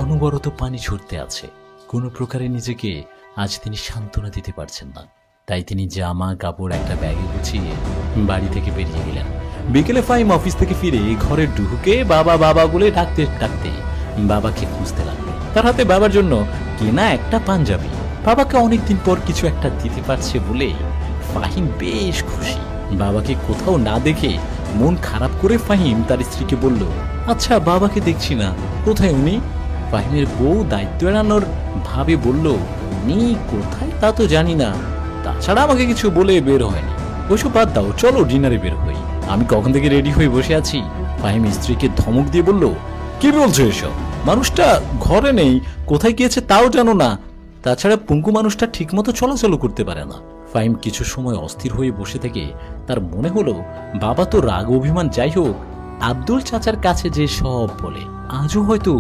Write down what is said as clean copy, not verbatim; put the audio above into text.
অনবরত পানি ছুটতে আছে। কোনো প্রকারে নিজেকে আজ তিনি সান্ত্বনা দিতে পারছেন না। তাই তিনি জামা কাপড় একটা ব্যাগে গুছিয়ে বাড়ি থেকে বেরিয়ে গেলেন। বিকেলে ফাহিম অফিস থেকে ফিরে ঘরে ঢুকে বাবা বাবা বলে ডাকতে ডাকতে বাবাকে খুঁজতে লাগলো। তার হাতে বাবার জন্য কেনা একটা পাঞ্জাবি। বাবাকে অনেকদিন পর কিছু একটা দিতে পারছে বলে ফাহিম বেশ খুশি। বাবাকে কোথাও না দেখে মন খারাপ করে ফাহিম তার স্ত্রীকে বলল, আচ্ছা বাবাকে দেখছি না, কোথায় উনি? ফাহিমের বউ দায়িত্ব এড়ানোর ভাবে বলল, উনি কোথায় তা তো জানি না, তাছাড়া আমাকে কিছু বলে বের হয়নি। ওইসব বাদ দাও, চলো ডিনারে বের হই। আমি কখন থেকে রেডি হয়ে বসে আছি। ফাহিম স্ত্রীকে ধমক দিয়ে বলল, কি বলছো এসব? মানুষটা ঘরে নেই, কোথায় গিয়েছে তাও জানো না, তাছাড়া পঙ্গু মানুষটা ঠিকমতো চলাচল করতে পারে না। ফাহিম কিছু সময় অস্থির হয়ে বসে থেকে তার মনে হলো বাবা তো রাগ অভিমান যাই হোক আব্দুল চাচার কাছে যে সব বলে, আজও হয়তো